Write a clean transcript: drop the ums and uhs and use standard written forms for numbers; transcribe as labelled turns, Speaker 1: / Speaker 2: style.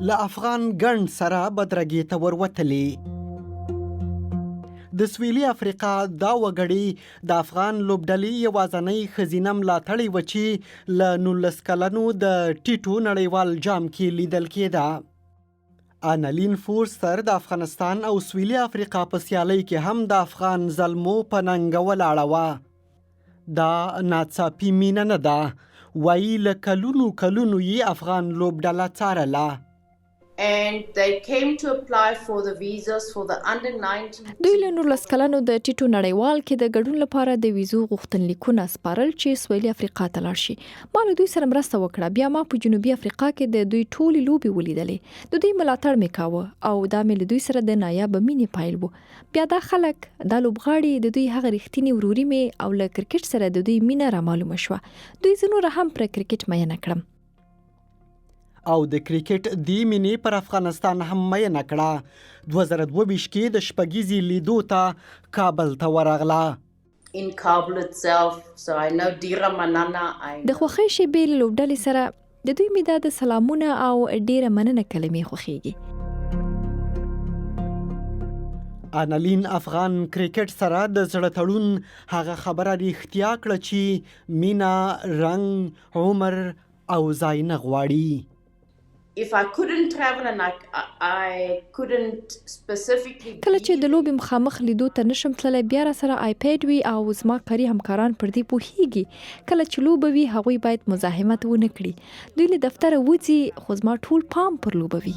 Speaker 1: له افغان ګڼ سره بدرګې ته وروتلې. د سویلي افریقا دا وګړي د افغان لوبډلې یوازینۍ ښځینه ملاتړې وه چې له 19 کلنو د ټیټو نړیوال جام کې لیدل کېده. آنالین فورستر د افغانستان او سویلي افریقا په سیالۍ کې هم د افغان زلمو په ننګه ولاړه وه. دا ناڅاپي مینه نه ده، وایي له کلونو یې افغان لوبډله څارله.
Speaker 2: And they came to apply for the visas for the under 19.
Speaker 3: دوی له 19 کلنو د ټیټو نړیوال کې د ګډون لپاره د ویزو غوښتنلیکونه سپارل چې سویلي افریقا ته لاړ شي. ما له دوی سره مرسته وکړه. بیا ما په جنوبي افریقا کې د دوی ټولې لوبې ولیدلې. د دوی ملاتړ مې کاوه او دا مې له دوی سره د نایابه مینې پایل و. بیا دا خلک، دا لوبغاړي، د دوی هغه رښتینی وروري مې او له کرکټ سره د دوی مینه را معلومه شوه. دوی زه نوره هم پر کرکټ مینه کړم.
Speaker 1: او د کرکټ دی مینې پر افغانستان هم مینه کړه. 2022 کې د شپږیزې لیدو ته کابل ته ورغله.
Speaker 2: In Kabul itself, so I know Dira Manana.
Speaker 3: د خوښۍ شیبې له لوبډلې سره د دوی مې دا د سلامونه او ډیره مننه کلمې خوښیږي.
Speaker 1: آنالین افغان کرکټ سره د زړه تړون هغه خبره رښتیا کړه چې مینا، رنګ، عمر او ځای نه غواړي.
Speaker 2: If I couldn't travel and I couldn't specifically
Speaker 3: کله چې د لوبې مخامخ لیدو ته نشم تللی، بیا را سره آیپیډ وي او زما کاري همکاران پر دې پوهیږي. کله چې لوبه وي هغوی باید مزاحمت ونه کړي. دوی له دفتره وځي خو زما ټول پام پر لوبه وي.